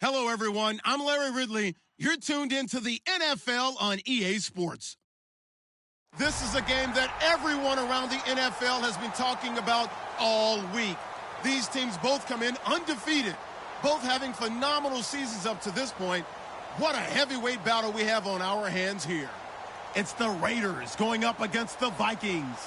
Hello, everyone. I'm Larry Ridley. You're tuned into the NFL on EA Sports. This is a game that everyone around the NFL has been talking about all week. These teams both come in undefeated, both having phenomenal seasons up to this point. What a heavyweight battle we have on our hands here. It's the Raiders going up against the Vikings.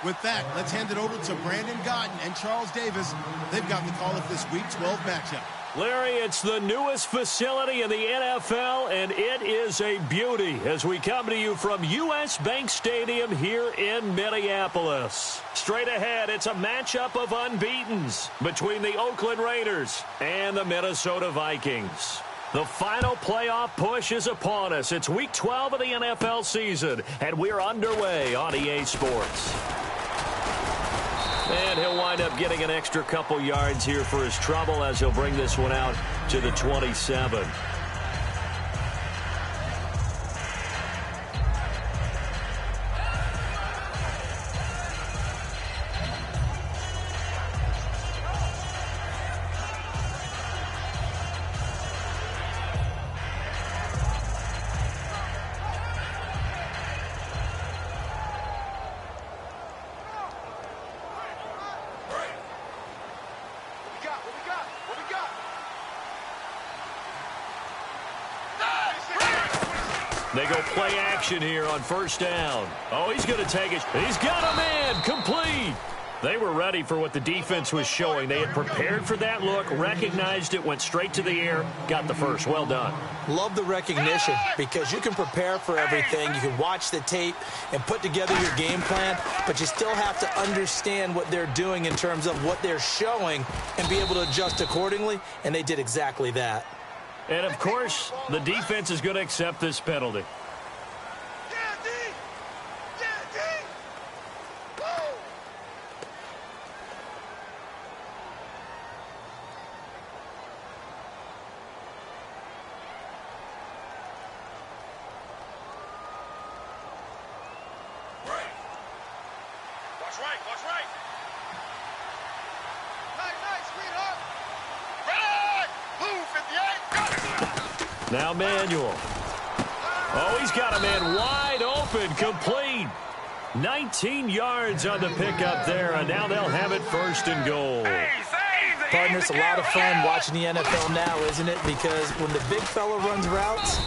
With that, let's hand it over to Brandon Gaudin and Charles Davis. They've got the call of this Week 12 matchup. Larry, it's the newest facility in the NFL, and it is a beauty as we come to you from U.S. Bank Stadium here in Minneapolis. Straight ahead, it's a matchup of unbeatens between the Oakland Raiders and the Minnesota Vikings. The final playoff push is upon us. It's Week 12 of the NFL season, and we're underway on EA Sports. And he'll wind up getting an extra couple yards here for his trouble as he'll bring this one out to the 27. They go play action here on first down. Oh, he's going to take it. He's got a man complete. They were ready for what the defense was showing. They had prepared for that look, recognized it, went straight to the air, got the first. Well done. Love the recognition because you can prepare for everything. You can watch the tape and put together your game plan, but you still have to understand what they're doing in terms of what they're showing and be able to adjust accordingly, and they did exactly that. And, of course, the defense is going to accept this penalty. Watch right. Nice, sweetheart. Ready! Move, 58. Now Manuel. Oh, he's got a man wide open, complete. 19 yards on the pickup there, and now they'll have it first and goal. Partner, it's a lot of fun watching the NFL now, isn't it? Because when the big fella runs routes,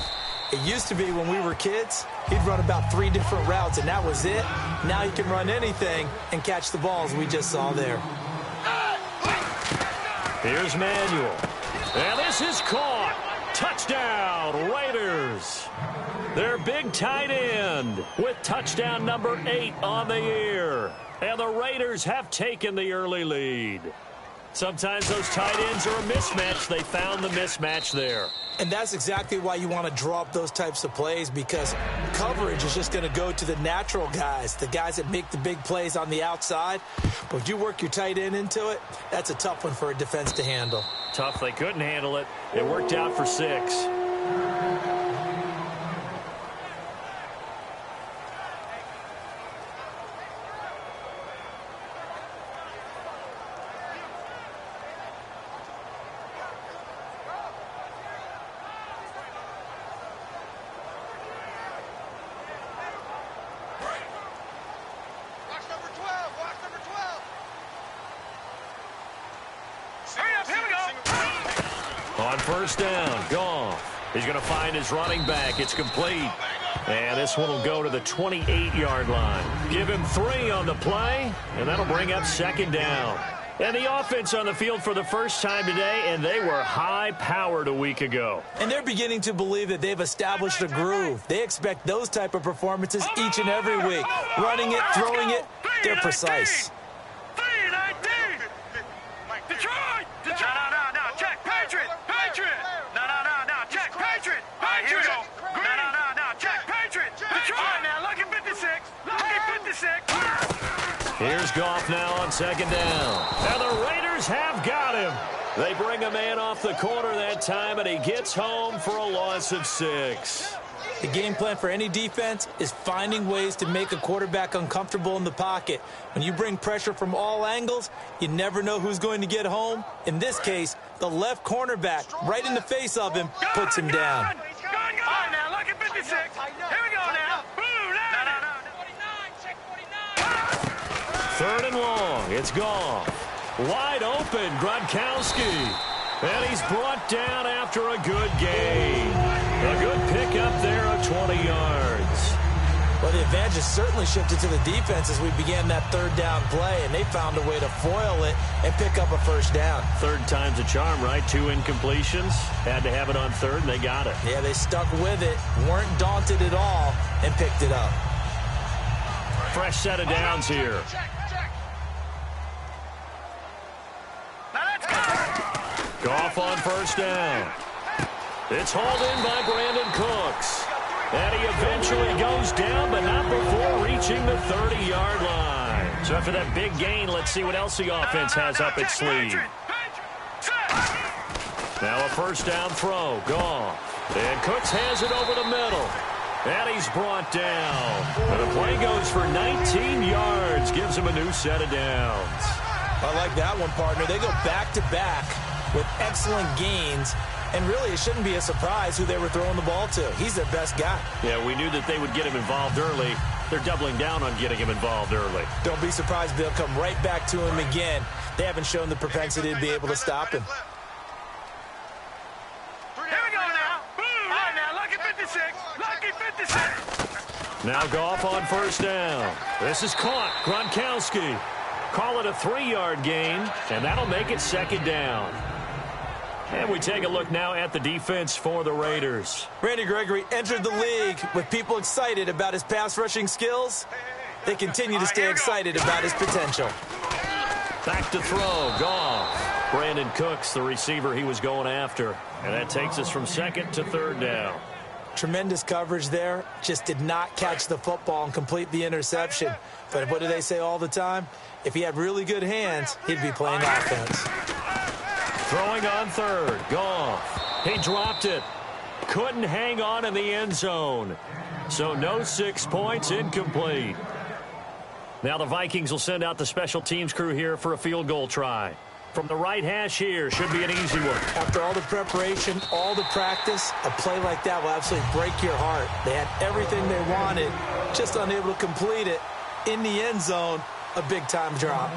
it used to be when we were kids, he'd run about 3 different routes, and that was it. Now he can run anything and catch the balls we just saw there. Here's Manuel. And this is caught. Touchdown, Raiders. Their big tight end with touchdown number 8 on the year. And the Raiders have taken the early lead. Sometimes those tight ends are a mismatch. They found the mismatch there. And that's exactly why you want to draw up those types of plays, because coverage is just going to go to the natural guys, the guys that make the big plays on the outside. But if you work your tight end into it, that's a tough one for a defense to handle. Tough. They couldn't handle it. It worked out for 6. On first down, Goff. He's going to find his running back. It's complete. And this one will go to the 28-yard line. Give him 3 on the play, and that'll bring up second down. And the offense on the field for the first time today, and they were high-powered a week ago. And they're beginning to believe that they've established a groove. They expect those type of performances each and every week. Running it, throwing it, they're precise. Detroit! No, check, Patriot! No, check, Patriot! No, check, Patriot! Detroit, now, look at 56! Here's Goff now on second down. And the Raiders have got him. They bring a man off the corner that time, and he gets home for a loss of 6. The game plan for any defense is finding ways to make a quarterback uncomfortable in the pocket. When you bring pressure from all angles, you never know who's going to get home. In this case, the left cornerback, right in the face of him, puts him down. All right, now, look at 56. Here we go now. Boom, no. 3rd and long. It's gone. Wide open, Gronkowski. And he's brought down after a good gain. A good pickup there of 20 yards. Well, the advantage has certainly shifted to the defense as we began that 3rd down play, and they found a way to foil it and pick up a 1st down. 3rd time's a charm, right? 2 incompletions. Had to have it on 3rd, and they got it. Yeah, they stuck with it, weren't daunted at all, and picked it up. Fresh set of downs here. Goff on 1st down. It's hauled in by Brandon Cooks. And he eventually goes down, but not before reaching the 30-yard line. So after that big gain, let's see what else the offense has up its sleeve. Now a 1st down throw. Goff. And Cooks has it over the middle. And he's brought down. And the play goes for 19 yards. Gives him a new set of downs. I like that one, partner. They go back-to-back with excellent gains. And really, it shouldn't be a surprise who they were throwing the ball to. He's their best guy. Yeah, we knew that they would get him involved early. They're doubling down on getting him involved early. Don't be surprised they'll come right back to him again. They haven't shown the propensity to be able to stop him. Here we go now. Boom. All right, now, lucky 56. Lucky 56. Now Goff on 1st down. This is caught. Gronkowski. Call it a 3-yard gain, and that'll make it 2nd down. And we take a look now at the defense for the Raiders. Randy Gregory entered the league with people excited about his pass rushing skills. They continue to stay excited about his potential. Back to throw. Goff. Brandon Cooks, the receiver he was going after. And that takes us from 2nd to 3rd down. Tremendous coverage there. Just did not catch the football and complete the interception. But what do they say all the time? If he had really good hands, he'd be playing offense. Throwing on 3rd. Goff. He dropped it. Couldn't hang on in the end zone. So no 6 points, incomplete. Now the Vikings will send out the special teams crew here for a field goal try. From the right hash here, should be an easy one. After all the preparation, all the practice, a play like that will absolutely break your heart. They had everything they wanted, just unable to complete it. In the end zone, a big-time drop.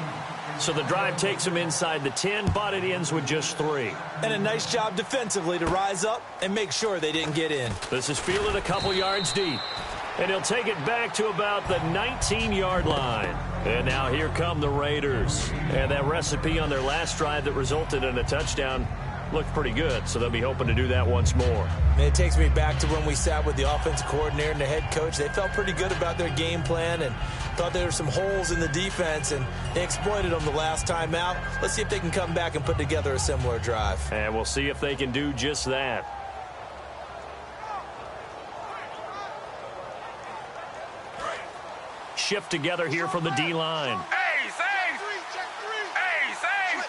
So the drive takes them inside the 10, but it ends with just 3. And a nice job defensively to rise up and make sure they didn't get in. This is fielded a couple yards deep. And he'll take it back to about the 19-yard line. And now here come the Raiders. And that recipe on their last drive that resulted in a touchdown looked pretty good, so they'll be hoping to do that once more. And it takes me back to when we sat with the offensive coordinator and the head coach. They felt pretty good about their game plan and thought there were some holes in the defense, and they exploited them the last time out. Let's see if they can come back and put together a similar drive. And we'll see if they can do just that. Shift together here from the D-line. Hey, save. Hey, save.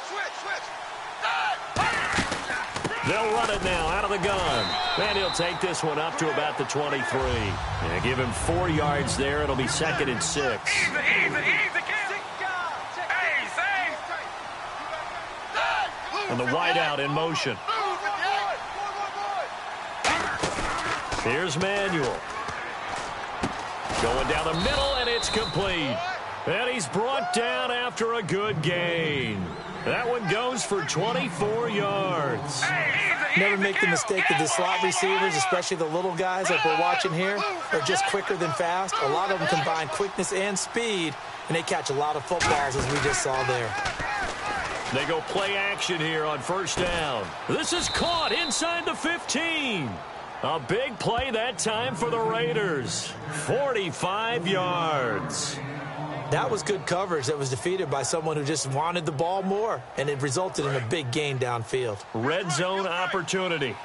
They'll run it now out of the gun. And he'll take this one up to about the 23. And give him 4 yards there. It'll be 2nd and 6. Easy, kid. Hey, save. And the wideout in motion. Here's Manuel. Going down the middle, and it's complete. And he's brought down after a good gain. That one goes for 24 yards. Never make the mistake that the slot receivers, especially the little guys like we're watching here, are just quicker than fast. A lot of them combine quickness and speed, and they catch a lot of footballs, as we just saw there. They go play action here on 1st down. This is caught inside the 15. A big play that time for the Raiders. 45 yards. That was good coverage that was defeated by someone who just wanted the ball more, and it resulted in a big gain downfield. Red zone opportunity.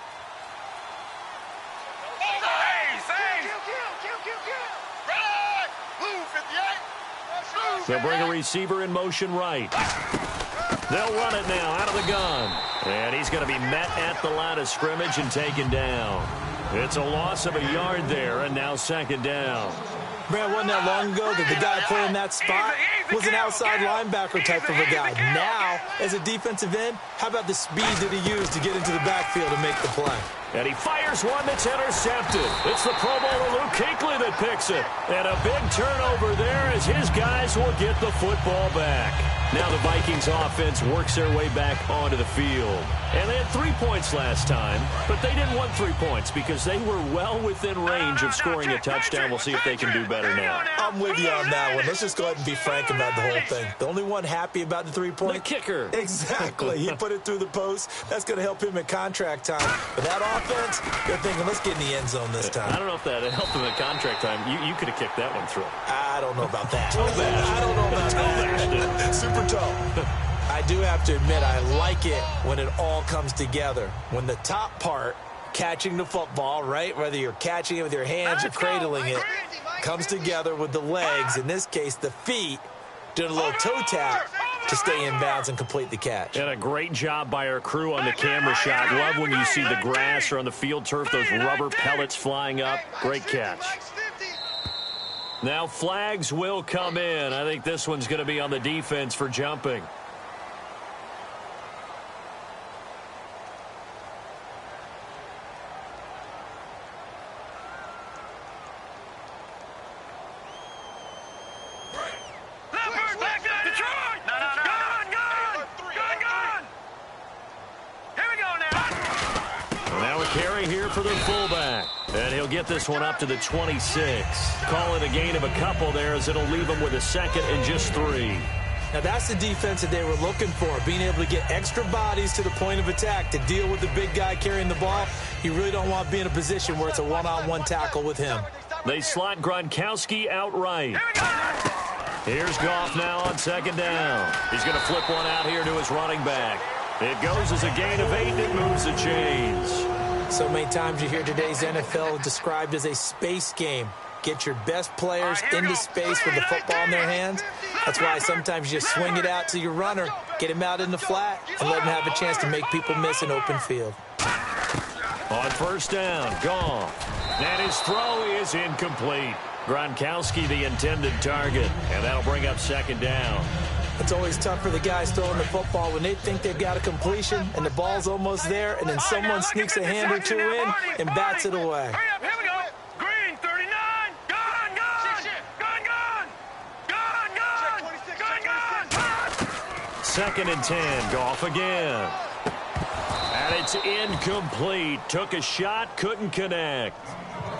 They'll bring a receiver in motion right. They'll run it now out of the gun. And he's going to be met at the line of scrimmage and taken down. It's a loss of a yard there, and now second down. Man, wasn't that long ago that the guy playing that spot was an outside linebacker type of a guy. Now, as a defensive end, how about the speed that he used to get into the backfield and make the play? And he fires one that's intercepted. It's the Pro Bowler Luke Kuechly that picks it. And a big turnover there as his guys will get the football back. Now the Vikings offense works their way back onto the field. And they had 3 points last time, but they didn't want 3 points because they were well within range of scoring a touchdown. We'll see if they can do better now. I'm with you on that one. Let's just go ahead and be frank about the whole thing. The only one happy about the 3-point? The kicker. Exactly. He put it through the post. That's going to help him at contract time. But that offense, they're thinking, let's get in the end zone this time. I don't know if that helped him at contract time. You could have kicked that one through. I don't know about that. I don't know about that. Super toe. I do have to admit, I like it when it all comes together. When the top part, catching the football, right, whether you're catching it with your hands or cradling it, comes together with the legs, in this case the feet, doing a little toe tap to stay in bounds and complete the catch. And a great job by our crew on the camera shot. Love when you see the grass or on the field turf, those rubber pellets flying up. Great catch. Now flags will come in. I think this one's going to be on the defense for jumping. For the fullback. And he'll get this one up to the 26. Call it a gain of a couple there as it'll leave him with a second and just 3. Now that's the defense that they were looking for, being able to get extra bodies to the point of attack to deal with the big guy carrying the ball. You really don't want to be in a position where it's a one-on-one tackle with him. They slot Gronkowski outright. Here's Goff now on second down. He's going to flip one out here to his running back. It goes as a gain of 8 and it moves the chains. So many times you hear today's NFL described as a space game. Get your best players into space with the football in their hands. That's why sometimes you just swing it out to your runner, get him out in the flat, and let him have a chance to make people miss an open field. On first down, Goff. And his throw is incomplete. Gronkowski the intended target, and that'll bring up second down. It's always tough for the guys throwing the football when they think they've got a completion and the ball's almost there, and then someone sneaks a hand or two in and bats it away. Hurry up, here we go. Green, 39. Gone. Second and 10. Goff again. And it's incomplete. Took a shot, couldn't connect.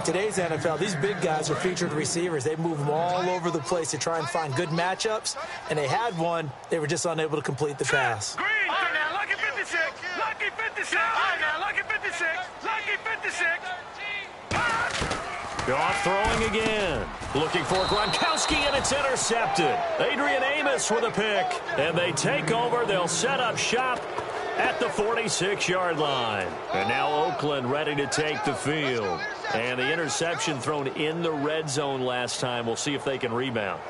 Today's NFL, these big guys are featured receivers. They move them all over the place to try and find good matchups, and they had one. They were just unable to complete the pass. Green, now, lucky 56. Lucky 56. Now, lucky 56. Lucky 56. Goff throwing again. Looking for Gronkowski, and it's intercepted. Adrian Amos with a pick. And they take over. They'll set up shop at the 46-yard line. And now Oakland ready to take the field. And the interception thrown in the red zone last time. We'll see if they can rebound.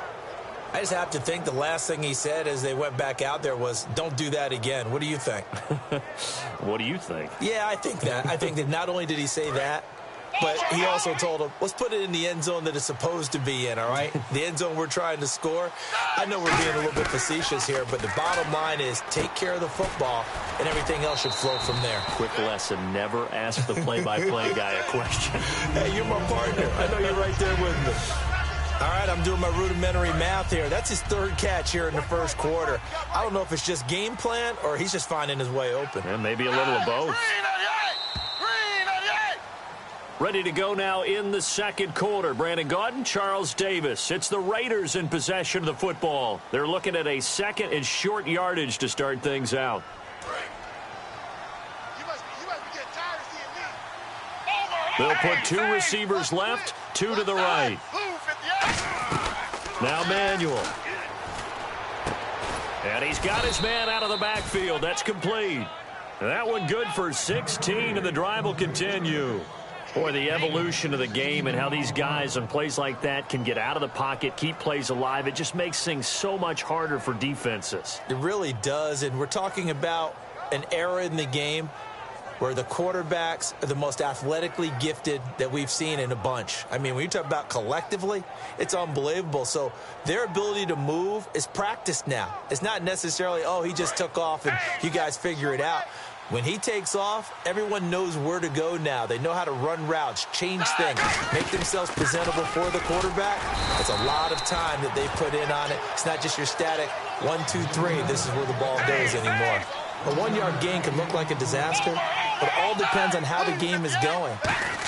I just have to think the last thing he said as they went back out there was, don't do that again. What do you think? What do you think? Yeah, I think that. I think that not only did he say that, but he also told him, let's put it in the end zone that it's supposed to be in, all right? The end zone we're trying to score. I know we're being a little bit facetious here, but the bottom line is take care of the football, and everything else should flow from there. Quick lesson, never ask the play-by-play guy a question. Hey, you're my partner. I know you're right there with me. All right, I'm doing my rudimentary math here. That's his third catch here in the first quarter. I don't know if it's just game plan or he's just finding his way open. And maybe a little of both. Ready to go now in the second quarter. Brandon Gaudin, Charles Davis. It's the Raiders in possession of the football. They're looking at a second and short yardage to start things out. They'll put 2 receivers left, 2 to the right. Now Manuel. And he's got his man out of the backfield. That's complete. And that one good for 16, and the drive will continue. Boy, the evolution of the game and how these guys on plays like that can get out of the pocket, keep plays alive, it just makes things so much harder for defenses. It really does, and we're talking about an era in the game where the quarterbacks are the most athletically gifted that we've seen in a bunch. I mean, when you talk about collectively, it's unbelievable. So their ability to move is practiced now. It's not necessarily, oh, he just took off and you guys figure it out. When he takes off, everyone knows where to go now. They know how to run routes, change things, make themselves presentable for the quarterback. It's a lot of time that they put in on it. It's not just your static 1, 2, 3. This is where the ball goes anymore. A 1-yard gain can look like a disaster, but it all depends on how the game is going.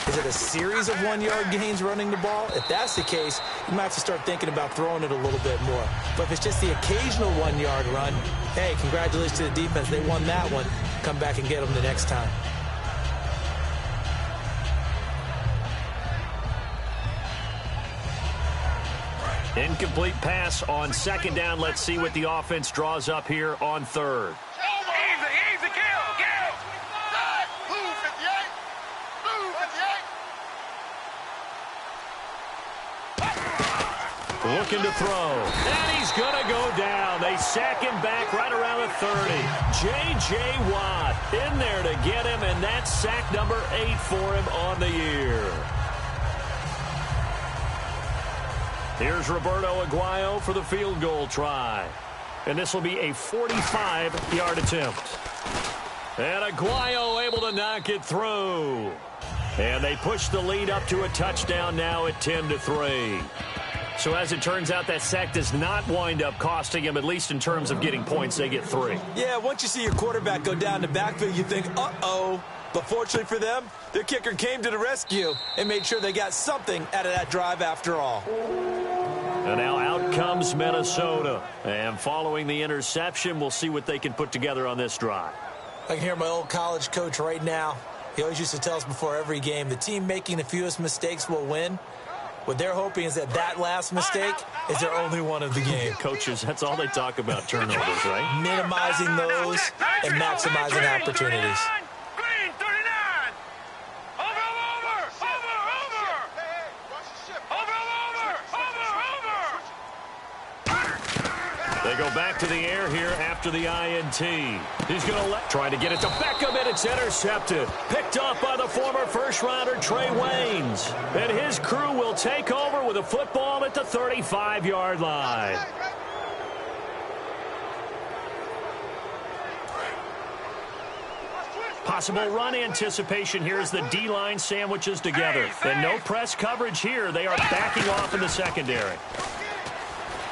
Is it a series of 1-yard gains running the ball? If that's the case, you might have to start thinking about throwing it a little bit more. But if it's just the occasional 1-yard run, hey, congratulations to the defense. They won that one. Come back and get them the next time. Incomplete pass on second down. Let's see what the offense draws up here on third. Easy, kill. Blue 58. Blue 58. Looking to throw. And he's going to go down. They sack him back right around the 30. J.J. Watt in there to get him, and that's sack number 8 for him on the year. Here's Roberto Aguayo for the field goal try. And this will be a 45-yard attempt. And Aguayo able to knock it through. And they push the lead up to a touchdown now at 10-3. So as it turns out, that sack does not wind up costing him, at least in terms of getting points. They get 3. Yeah, once you see your quarterback go down the backfield, you think, uh-oh. But fortunately for them, their kicker came to the rescue and made sure they got something out of that drive after all. And now out comes Minnesota. And following the interception, we'll see what they can put together on this drive. I can hear my old college coach right now. He always used to tell us before every game, the team making the fewest mistakes will win. What they're hoping is that last mistake is their only one of the game. Coaches, that's all they talk about, turnovers, right? Minimizing those and maximizing opportunities. Green 39. Over. They go back to the air here after the INT. He's going to try to get it to Beckham, and it's intercepted. Picked off by the former first-rounder Trey Waynes. And his crew will take over with a football at the 35-yard line. Possible run anticipation here as the D-line sandwiches together. And no press coverage here. They are backing off in the secondary.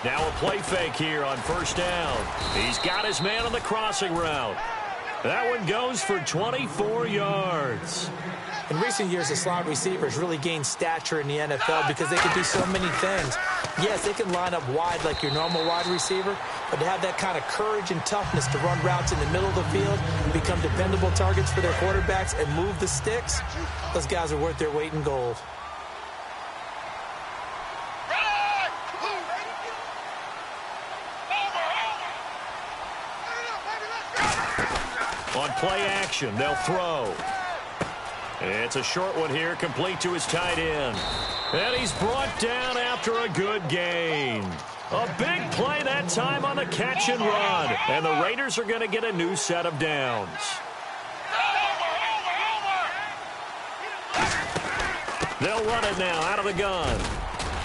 Now a play fake here on first down. He's got his man on the crossing route. That one goes for 24 yards. In recent years, the slot receivers really gained stature in the NFL because they can do so many things. Yes, they can line up wide like your normal wide receiver, but to have that kind of courage and toughness to run routes in the middle of the field and become dependable targets for their quarterbacks and move the sticks, those guys are worth their weight in gold. On play action, they'll throw. It's a short one here, complete to his tight end. And he's brought down after a good gain. A big play that time on the catch and run. And the Raiders are going to get a new set of downs. They'll run it now out of the gun.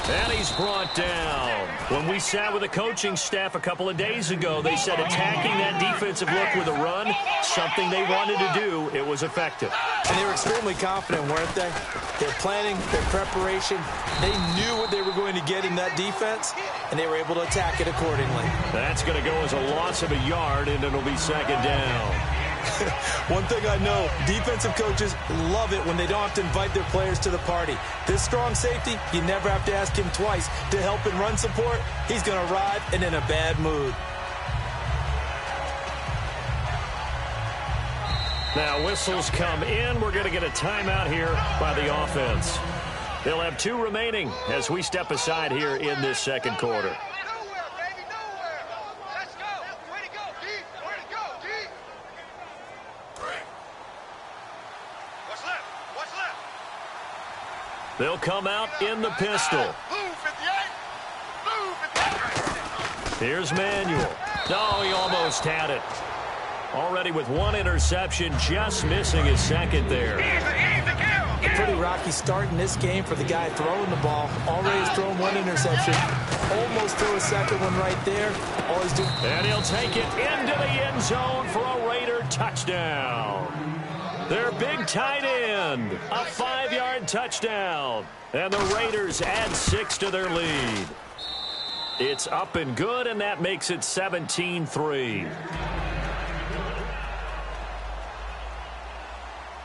And he's brought down. When we sat with the coaching staff a couple of days ago, they said attacking that defensive look with a run, something they wanted to do, it was effective. And they were extremely confident, weren't they? Their planning, their preparation, they knew what they were going to get in that defense, and they were able to attack it accordingly. That's going to go as a loss of a yard, and it'll be second down. One thing I know, defensive coaches love it when they don't have to invite their players to the party. This strong safety, you never have to ask him twice to help in run support. He's going to arrive and in a bad mood. Now whistles come in. We're going to get a timeout here by the offense. They'll have 2 remaining as we step aside here in this second quarter. They'll come out in the pistol. Here's Manuel. No, he almost had it. Already with one interception, just missing his second there. A pretty rocky start in this game for the guy throwing the ball. Already has thrown one interception. Almost threw a second one right there. All he's doing. And he'll take it into the end zone for a Raider touchdown. Their big tight end, a 5-yard touchdown. And the Raiders add 6 to their lead. It's up and good, and that makes it 17-3.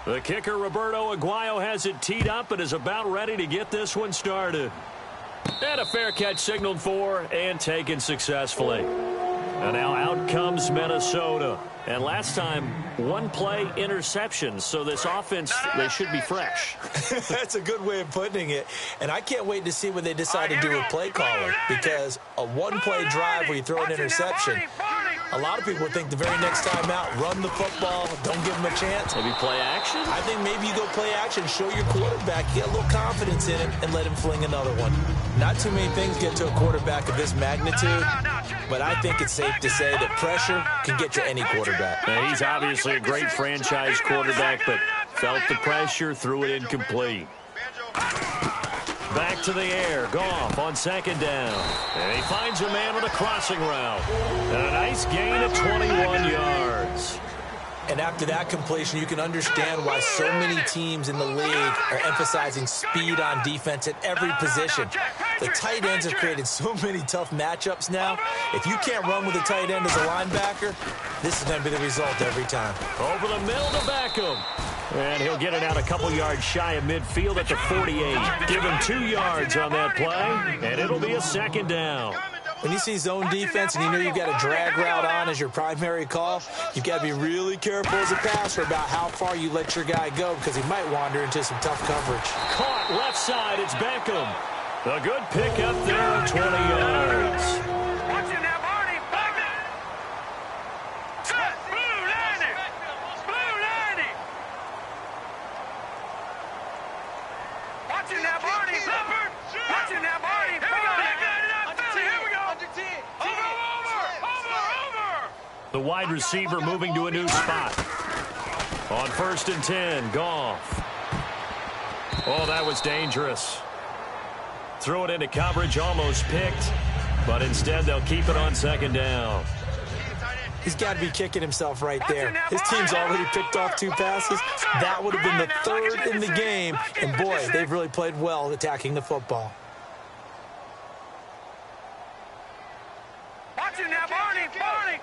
The kicker, Roberto Aguayo, has it teed up and is about ready to get this one started. And a fair catch signaled for and taken successfully. And now out comes Minnesota. And last time, one play interception. So this offense, they should be fresh. That's a good way of putting it. And I can't wait to see what they decide to do with play calling. Because a one-play drive where you throw an interception, a lot of people think the very next time out, run the football, don't give them a chance. Maybe play action? I think maybe you go play action, show your quarterback, get a little confidence in it, and let him fling another one. Not too many things get to a quarterback of this magnitude, but I think it's safe to say that pressure can get to any quarterback. Now, he's obviously a great franchise quarterback, but felt the pressure, threw it incomplete. Back to the air. Goff on second down. And he finds a man with a crossing route. And a nice gain of 21 yards. And after that completion, you can understand why so many teams in the league are emphasizing speed on defense at every position. The tight ends have created so many tough matchups now. If you can't run with a tight end as a linebacker, this is going to be the result every time. Over the middle to Beckham. And he'll get it out a couple yards shy of midfield at the 48. Give him 2 yards on that play, and it'll be a second down. When you see zone defense and you know you've got a drag route on as your primary call, you've got to be really careful as a passer about how far you let your guy go because he might wander into some tough coverage. Caught left side, it's Beckham. A good pick up there of 20 yards. Watching that, Barney. Beckham. Set. Blue landing. Blue landing. Watching that, Barney. Leopard. Watching that, Barney. Here we go. Here we go. Over. The wide receiver moving to a new spot. On 1st and 10, Goff. Oh, that was dangerous. Threw it into coverage, almost picked, but instead they'll keep it on second down. He's got to be kicking himself right there. His team's already picked off 2 passes. That would have been the 3rd in the game, and boy, they've really played well attacking the football. Watching that, Barney.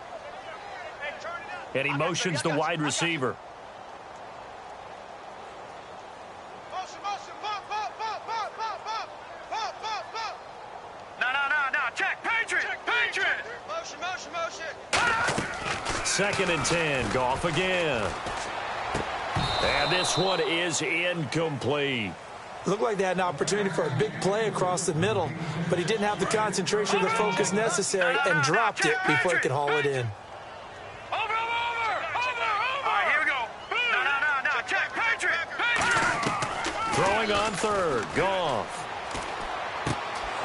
And he motions the wide receiver. No. Check. Patriot. Motion. 2nd and 10, Goff again. And this one is incomplete. Looked like they had an opportunity for a big play across the middle, but he didn't have the concentration or the focus necessary and dropped it before he could haul it in. Over. All right, here we go. No. Check. Patriot. Throwing on 3rd, Goff.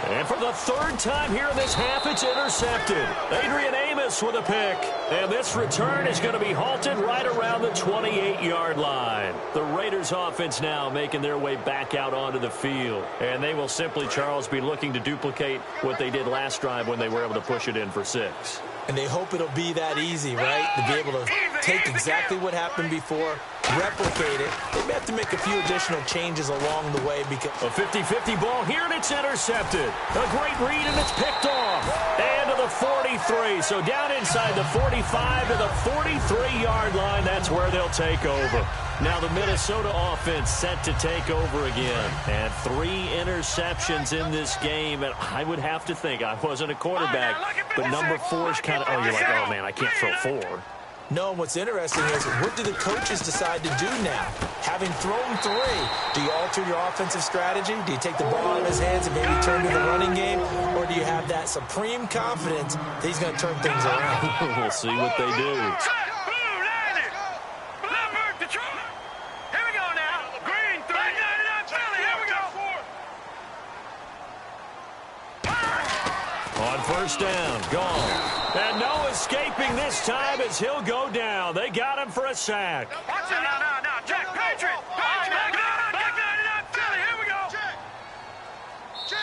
And for the 3rd time here in this half, it's intercepted. Adrian Amos with a pick. And this return is going to be halted right around the 28-yard line. The Raiders offense now making their way back out onto the field. And they will simply, Charles, be looking to duplicate what they did last drive when they were able to push it in for 6. And they hope it'll be that easy, right? To be able to take exactly what happened before, replicate it. They may have to make a few additional changes along the way because a 50-50 ball here, and it's intercepted. A great read, and it's picked off. And to the 43. So down inside the 45 to the 43-yard line. That's where they'll take over. Now the Minnesota offense set to take over again. And 3 interceptions in this game. And I would have to think, I wasn't a quarterback, but number 4 is kind of, you're like, oh, man, I can't throw 4. No, what's interesting is what do the coaches decide to do now? Having thrown 3, do you alter your offensive strategy? Do you take the ball out of his hands and maybe turn to the running game? Or do you have that supreme confidence that he's going to turn things around? We'll see what they do. On first down, gone. And no escaping this time as he'll go down. They got him for a sack. Watch it now. Jack, Patriot. Here we go.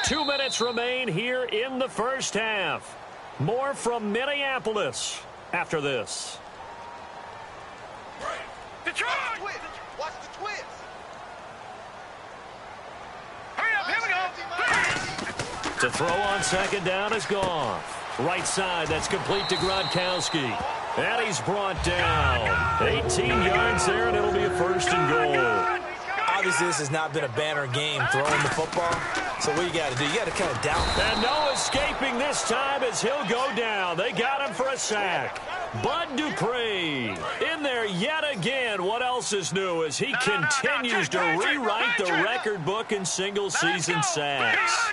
2 minutes remain here in the first half. More from Minneapolis after this. Detroit. Watch the twist. Hurry up, here we go. To throw on second down is Goff. Right side, that's complete to Gronkowski. And he's brought down. 18 yards there, and it'll be a first and goal. Obviously, this has not been a banner game throwing the football. So what you got to do, you got to kind of down. And no escaping this time as he'll go down. They got him for a sack. Bud Dupree in there yet again. What else is new as he continues to rewrite the record book in single-season sacks.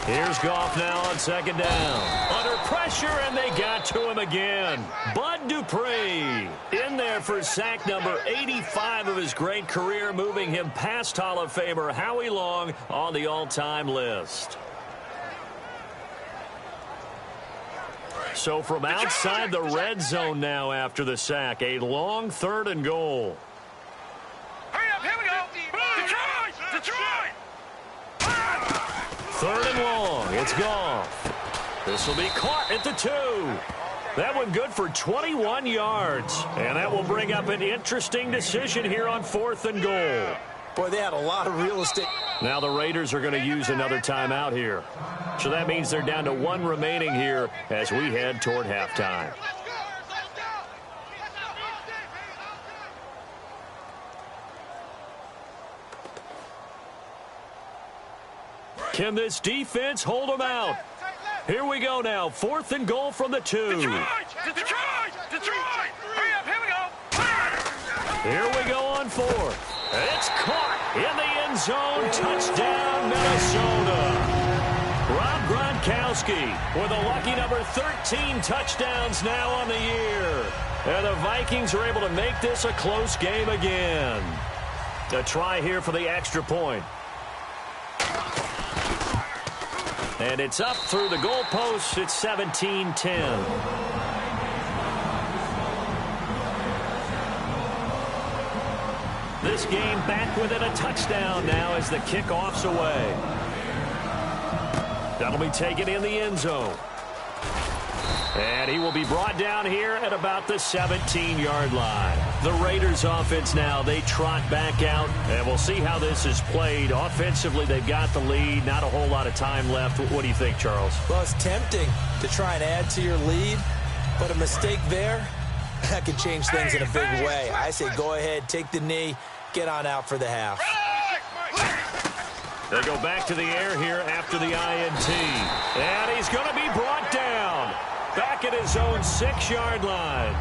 Here's Goff now on second down. Under pressure, and they got to him again. Bud Dupree in there for sack number 85 of his great career, moving him past Hall of Famer Howie Long on the all-time list. So from outside the red zone now after the sack, a long third and goal. Hurry up, here we go. Detroit. Third and long. It's Goff. This will be caught at the 2. That one good for 21 yards. And that will bring up an interesting decision here on fourth and goal. Boy, they had a lot of real estate. Now the Raiders are going to use another timeout here. So that means they're down to 1 remaining here as we head toward halftime. Can this defense hold them out? Here we go now. Fourth and goal from the 2. Detroit. Hurry up, here we go. Here we go on fourth. It's caught in the end zone. Touchdown, Minnesota. Rob Gronkowski with a lucky number 13 touchdowns now on the year. And the Vikings are able to make this a close game again. A try here for the extra point. And it's up through the goalposts. It's 17-10. This game back within a touchdown now as the kickoff's away. That'll be taken in the end zone. And he will be brought down here at about the 17-yard line. The Raiders offense now, they trot back out, and we'll see how this is played. Offensively, they've got the lead. Not a whole lot of time left. What do you think, Charles? Well, it's tempting to try and add to your lead, but a mistake there, that could change things in a big way. I say go ahead, take the knee, get on out for the half. They go back to the air here after the INT. And he's going to be brought down. Back at his own 6-yard line.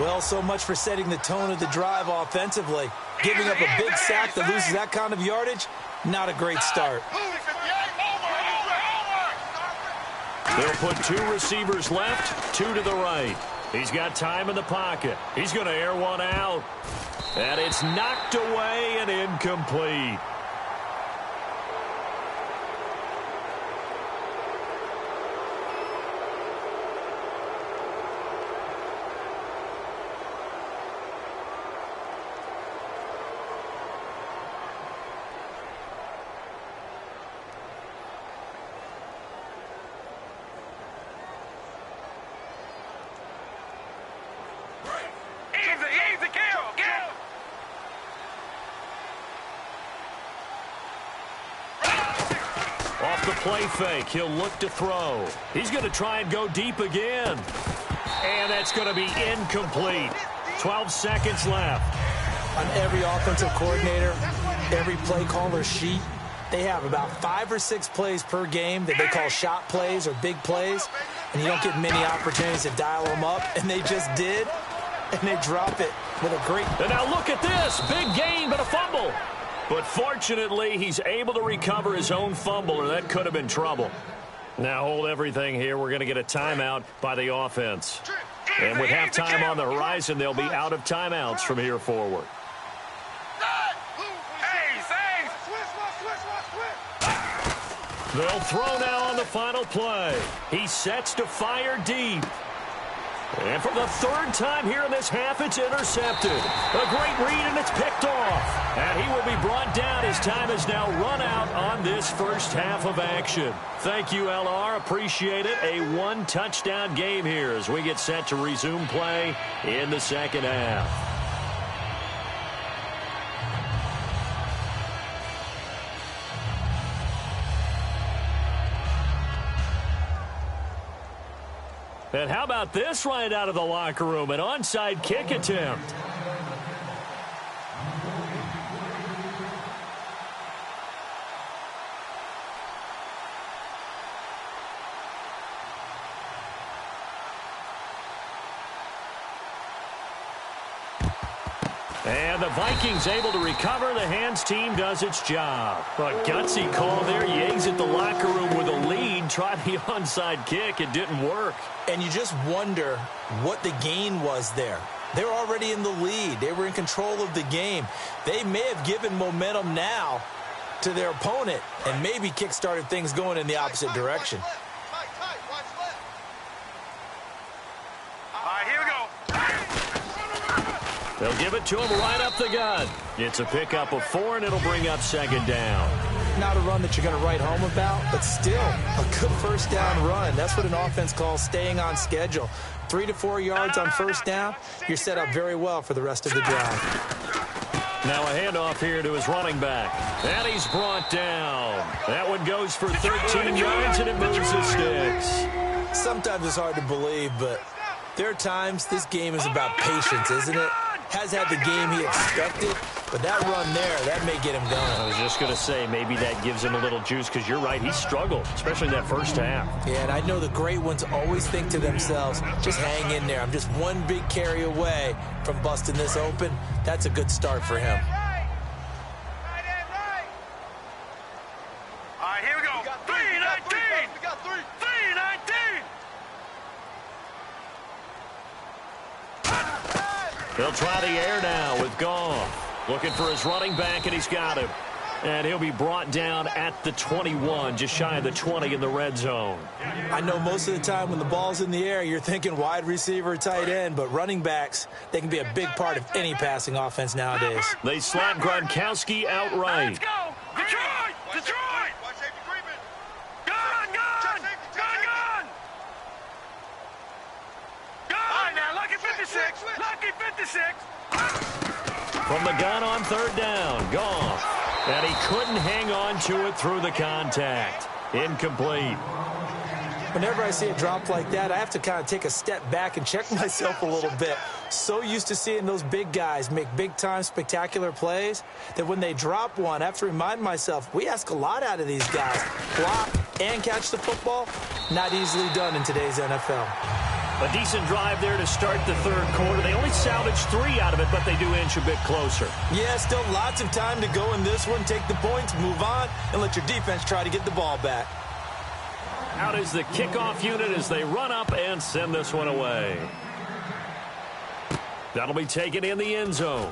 Well, so much for setting the tone of the drive offensively. Giving up a big sack that loses that kind of yardage, not a great start. They'll put 2 receivers left, 2 to the right. He's got time in the pocket. He's going to air one out. And it's knocked away and incomplete. Play fake. He'll look to throw. He's going to try and go deep again. And that's going to be incomplete. 12 seconds left. On every offensive coordinator, every play caller sheet, they have about 5 or 6 plays per game that they call shot plays or big plays, and you don't get many opportunities to dial them up, and they just did, and they drop it with a great... And now look at this. Big gain, but a fumble. But fortunately, he's able to recover his own fumble, or that could have been trouble. Now hold everything here. We're going to get a timeout by the offense. And with halftime on the horizon, they'll be out of timeouts from here forward. They'll throw now on the final play. He sets to fire deep. And for the third time here in this half, it's intercepted. A great read, and it's picked off. And he will be brought down. His time has now run out on this first half of action. Thank you, LR. Appreciate it. A one-touchdown game here as we get set to resume play in the second half. And how about this right out of the locker room? An onside kick attempt. And the Vikings able to recover. The Hands team does its job. A gutsy call there. You exit the locker room with a lead. Try the onside kick. It didn't work. And you just wonder what the gain was there. They're already in the lead. They were in control of the game. They may have given momentum now to their opponent and maybe kick-started things going in the opposite direction. They'll give it to him right up the gut. It's a pickup of 4, and it'll bring up second down. Not a run that you're going to write home about, but still a good first down run. That's what an offense calls staying on schedule. 3 to 4 yards on first down, you're set up very well for the rest of the drive. Now a handoff here to his running back. And he's brought down. That one goes for 13 yards, and it moves the sticks. Sometimes it's hard to believe, but there are times this game is about patience, isn't it? Has had the game he expected, but that run there, that may get him going. I was just going to say, maybe that gives him a little juice, because you're right, he struggled, especially in that first half. Yeah, and I know the great ones always think to themselves, just hang in there. I'm just one big carry away from busting this open. That's a good start for him. All right, here we go. 3-19. We got 3. 3-19. They'll try the air now with Goff. Looking for his running back, and he's got him. And he'll be brought down at the 21, just shy of the 20 in the red zone. I know most of the time when the ball's in the air, you're thinking wide receiver, tight end, but running backs, they can be a big part of any passing offense nowadays. They slap Gronkowski outright. Let's go. Detroit. Detroit. Gun. Gun. Gun. Gun. Now, lucky 56. Lucky 56. From the gun on third down, Goff. And he couldn't hang on to it through the contact. Incomplete. Whenever I see a drop like that, I have to kind of take a step back and check myself a little bit. So used to seeing those big guys make big-time spectacular plays that when they drop one, I have to remind myself, we ask a lot out of these guys. Block and catch the football, not easily done in today's NFL. A decent drive there to start the third quarter. They only salvaged 3 out of it, but they do inch a bit closer. Yeah, still lots of time to go in this one. Take the points, move on, and let your defense try to get the ball back. Out is the kickoff unit as they run up and send this one away. That'll be taken in the end zone.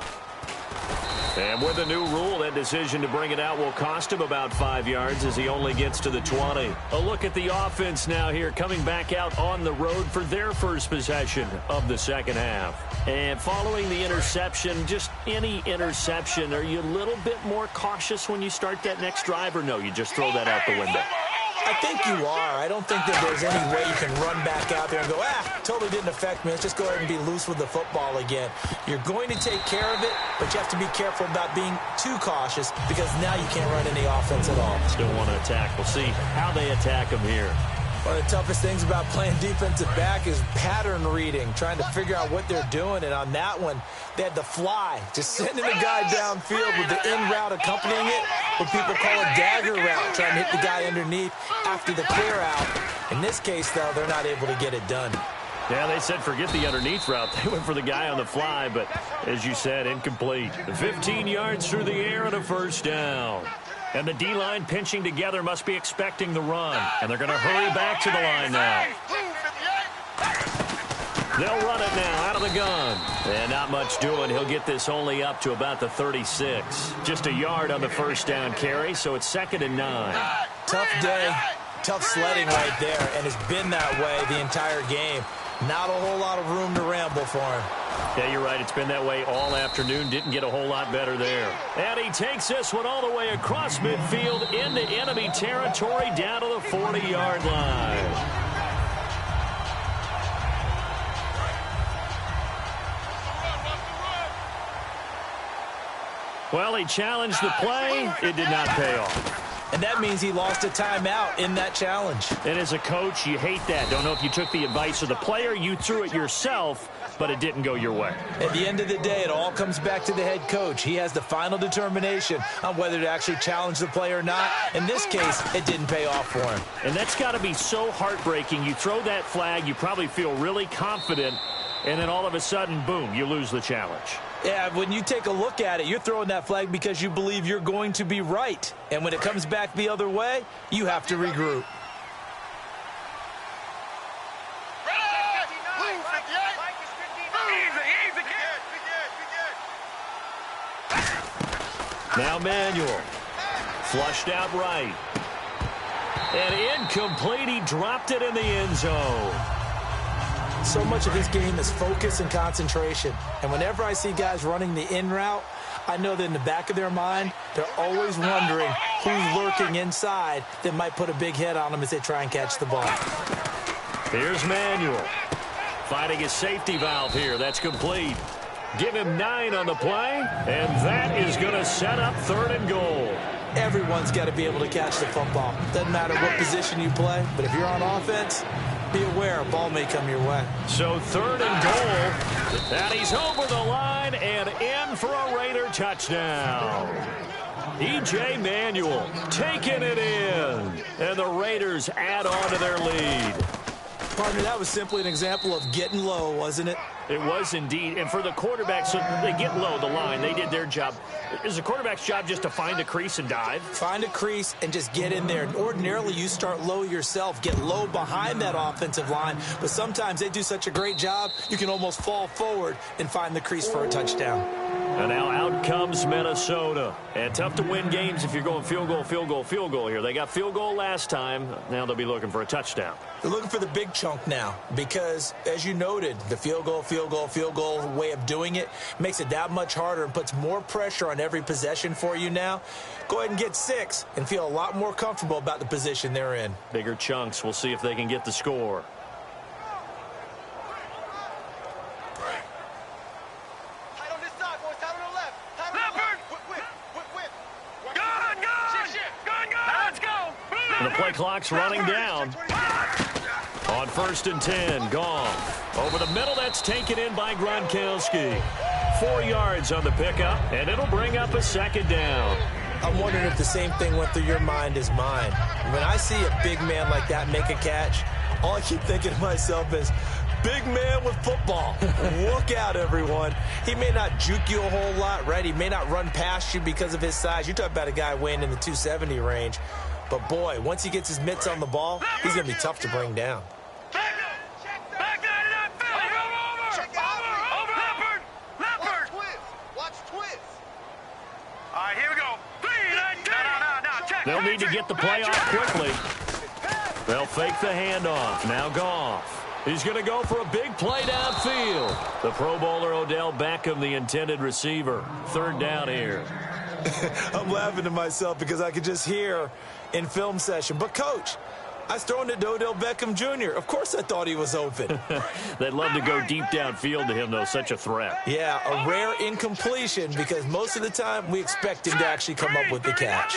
And with the new rule, that decision to bring it out will cost him about 5 yards as he only gets to the 20. A look at the offense now here, coming back out on the road for their first possession of the second half. And following the interception, just any interception, are you a little bit more cautious when you start that next drive, or no, you just throw that out the window? I think you are. I don't think that there's any way you can run back out there and go, totally didn't affect me. Let's just go ahead and be loose with the football again. You're going to take care of it, but you have to be careful about being too cautious because now you can't run any offense at all. Still want to attack. We'll see how they attack him here. One of the toughest things about playing defensive back is pattern reading, trying to figure out what they're doing. And on that one, they had the fly, just sending the guy downfield with the in route accompanying it, what people call a dagger route, trying to hit the guy underneath after the clear out. In this case, though, they're not able to get it done. Yeah, they said forget the underneath route. They went for the guy on the fly, but as you said, incomplete. 15 yards through the air and a first down. And the D-line pinching together must be expecting the run. And they're going to hurry back to the line now. They'll run it now out of the gun. And not much doing. He'll get this only up to about the 36. Just a yard on the first down carry, so it's 2nd and 9. Tough day, tough sledding right there, and it's been that way the entire game. Not a whole lot of room to ramble for him. Yeah, you're right. It's been that way all afternoon. Didn't get a whole lot better there. And he takes this one all the way across midfield into enemy territory down to the 40-yard line. Well, he challenged the play. It did not pay off. And that means he lost a timeout in that challenge. And as a coach, you hate that. Don't know if you took the advice of the player, you threw it yourself, but it didn't go your way. At the end of the day, it all comes back to the head coach. He has the final determination on whether to actually challenge the play or not. In this case, it didn't pay off for him. And that's got to be so heartbreaking. You throw that flag, you probably feel really confident, and then all of a sudden, boom, you lose the challenge. Yeah, when you take a look at it, you're throwing that flag because you believe you're going to be right. And when it comes back the other way, you have to regroup. Now Manuel. Flushed out right. And incomplete. He dropped it in the end zone. So much of this game is focus and concentration. And whenever I see guys running the in route, I know that in the back of their mind, they're always wondering who's lurking inside that might put a big hit on them as they try and catch the ball. Here's Manuel. Finding his safety valve here. That's complete. Give him 9 on the play, and that is going to set up 3rd and goal. Everyone's got to be able to catch the football. Doesn't matter what position you play, but if you're on offense, be aware a ball may come your way. So 3rd and goal, and he's over the line and in for a Raider touchdown. E.J. Manuel taking it in, and the Raiders add on to their lead. Partner, that was simply an example of getting low, wasn't it? It was indeed. And for the quarterback, so they get low the line. They did their job. Is the quarterback's job just to find a crease and dive? Find a crease and just get in there. And ordinarily, you start low yourself, get low behind that offensive line. But sometimes they do such a great job, you can almost fall forward and find the crease for a touchdown. And now out comes Minnesota. And tough to win games if you're going field goal, field goal, field goal here. They got field goal last time. Now they'll be looking for a touchdown. They're looking for the big chunk now because, as you noted, the field goal way of doing it makes it that much harder and puts more pressure on every possession for you now. Go ahead and get 6 and feel a lot more comfortable about the position they're in. Bigger chunks. We'll see if they can get the score. And the play clock's running down. On 1st and 10, Goff. Over the middle, that's taken in by Gronkowski. 4 yards on the pickup, and it'll bring up a 2nd down. I'm wondering if the same thing went through your mind as mine. When I see a big man like that make a catch, all I keep thinking to myself is, big man with football. Look out, everyone. He may not juke you a whole lot, right? He may not run past you because of his size. You're talking about a guy weighing in the 270 range. But, boy, once he gets his mitts on the ball, he's going to be tough to bring down. They'll need to get the play off quickly. They'll fake the handoff. Now Goff. He's going to go for a big play downfield. The Pro Bowler Odell Beckham, the intended receiver. 3rd down here. I'm laughing to myself because I could just hear in film session. But, Coach, I was throwing it to Odell Beckham Jr. Of course I thought he was open. They'd love to go deep downfield to him, though. Such a threat. Yeah, a rare incompletion because most of the time we expect him to actually come up with the catch.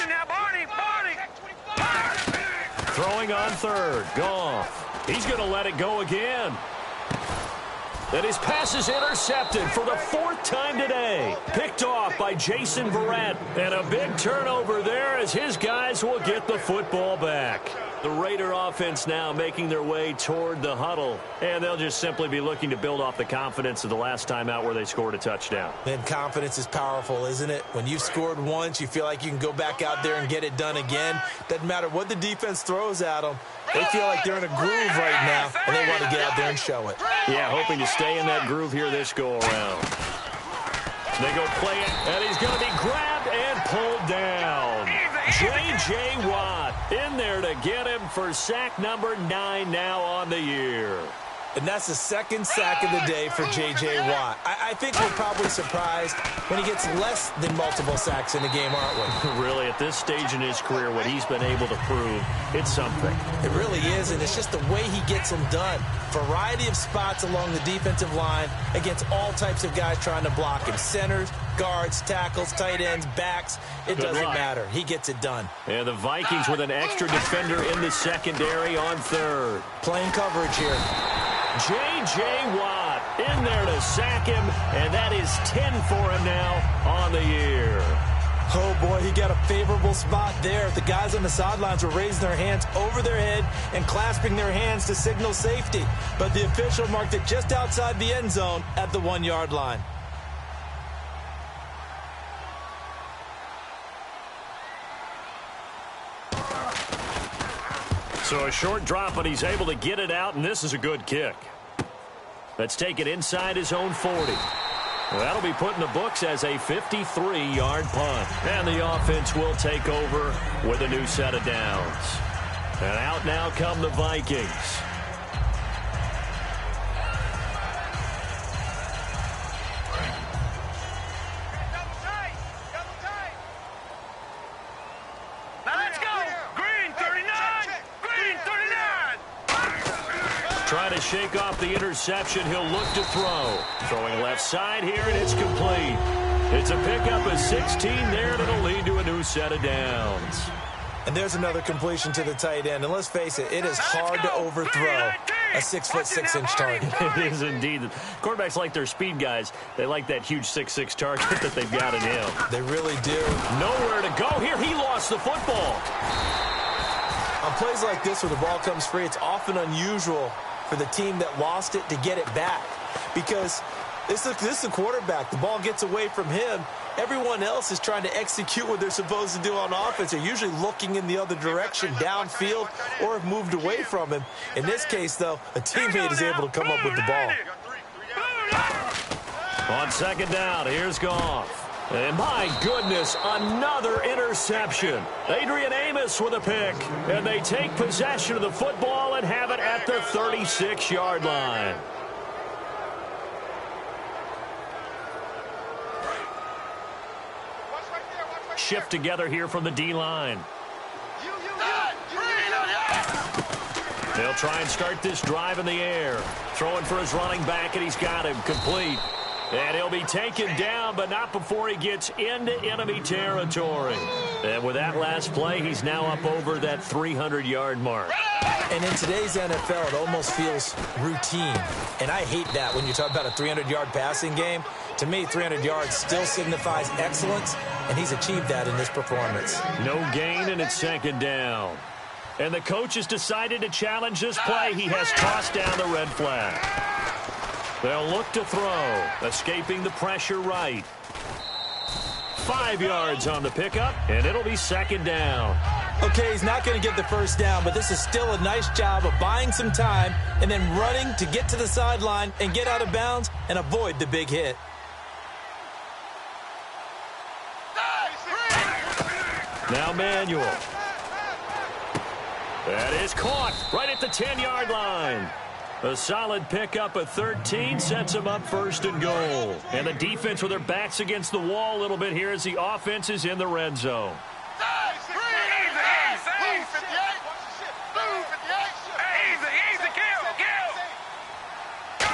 Throwing on 3rd. Goff. He's going to let it go again. And his pass is intercepted for the 4th time today. Picked off by Jason Verrett. And a big turnover there as his guys will get the football back. The Raider offense now making their way toward the huddle. And they'll just simply be looking to build off the confidence of the last time out where they scored a touchdown. And confidence is powerful, isn't it? When you've scored once, you feel like you can go back out there and get it done again. Doesn't matter what the defense throws at them. They feel like they're in a groove right now, and they want to get out there and show it. Yeah, hoping to stay in that groove here this go-around. They go play it, and he's going to be grabbed and pulled down. J.J. Watt in there to get him for sack number 9 now on the year. And that's the second sack of the day for J.J. Watt. I think we're probably surprised when he gets less than multiple sacks in a game, aren't we? Really, at this stage in his career, what he's been able to prove, it's something. It really is, and it's just the way he gets them done. Variety of spots along the defensive line against all types of guys trying to block him. Centers, guards, tackles, tight ends, backs. It doesn't matter. He gets it done. And the Vikings with an extra defender in the secondary on third. Playing coverage here. J.J. Watt in there to sack him, and that is 10 for him now on the year. Oh, boy, he got a favorable spot there. The guys on the sidelines were raising their hands over their head and clasping their hands to signal safety. But the official marked it just outside the end zone at the 1-yard line. So a short drop, but he's able to get it out, and this is a good kick. Let's take it inside his own 40. That'll be put in the books as a 53-yard punt. And the offense will take over with a new set of downs. And out now come the Vikings. Trying to shake off the interception. He'll look to throw. Throwing left side here, and it's complete. It's a pickup of 16 there, and it'll lead to a new set of downs. And there's another completion to the tight end. And let's face it, it is hard to overthrow a 6'6" target. It is indeed. Quarterbacks like their speed guys. They like that huge 6'6" target that they've got in him. They really do. Nowhere to go here. He lost the football. On plays like this where the ball comes free, it's often unusual for the team that lost it to get it back. Because this is the quarterback. The ball gets away from him. Everyone else is trying to execute what they're supposed to do on offense. They're usually looking in the other direction, downfield, or have moved away from him. In this case, though, a teammate is able to come up with the ball. On second down, here's Goff. And my goodness, another interception. Adrian Amos with a pick. And they take possession of the football and have it at the 36-yard line. Shift together here from the D-line. They'll try and start this drive in the air. Throwing for his running back, and he's got him complete. And he'll be taken down, but not before he gets into enemy territory. And with that last play, he's now up over that 300-yard mark. And in today's NFL, it almost feels routine. And I hate that when you talk about a 300-yard passing game. To me, 300 yards still signifies excellence, and he's achieved that in this performance. No gain, and it's second down. And the coach has decided to challenge this play. He has tossed down the red flag. They'll look to throw, escaping the pressure right. 5 yards on the pickup, and it'll be second down. Okay, he's not going to get the first down, but this is still a nice job of buying some time and then running to get to the sideline and get out of bounds and avoid the big hit. Now Manuel. That is caught right at the 10-yard line. A solid pickup of 13 sets them up first and goal. And the defense with their backs against the wall a little bit here as the offense is in the red zone.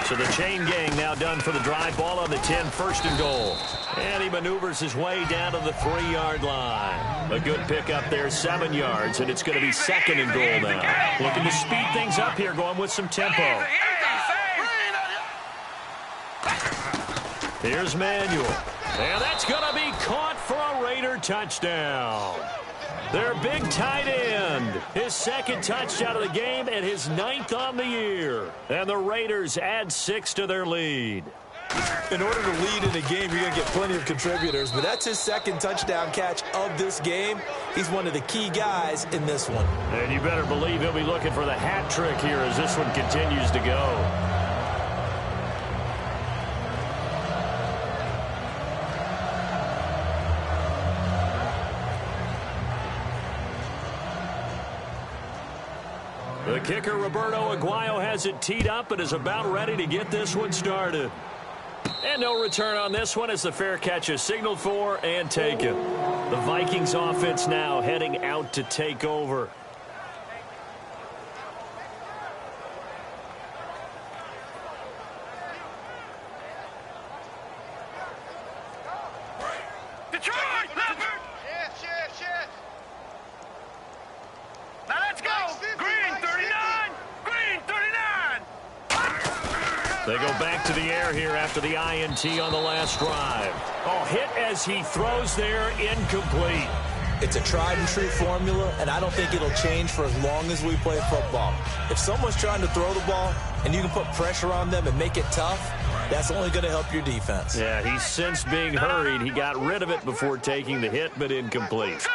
So the chain gang now done for the drive. Ball on the 10, first and goal. And he maneuvers his way down to the 3-yard line. A good pickup there, 7 yards, and it's going to be second and goal now. Looking to speed things up here, going with some tempo. Here's Manuel. And that's going to be caught for a Raider touchdown. Their big tight end, his second touchdown of the game and his 9th on the year. And the Raiders add 6 to their lead. In order to lead in a game, you're going to get plenty of contributors, but that's his second touchdown catch of this game. He's one of the key guys in this one. And you better believe he'll be looking for the hat trick here as this one continues to go. The kicker, Roberto Aguayo, has it teed up and is about ready to get this one started. And no return on this one as the fair catch is signaled for and taken. The Vikings offense now heading out to take over. Detroit, Leopard! Shift. Now let's go! Green 39! Green 39! They go back to the air here after the INT on the last drive. Oh, hit as he throws there, incomplete. It's a tried-and-true formula, and I don't think it'll change for as long as we play football. If someone's trying to throw the ball and you can put pressure on them and make it tough, that's only going to help your defense. Yeah, he's since being hurried. He got rid of it before taking the hit, but incomplete.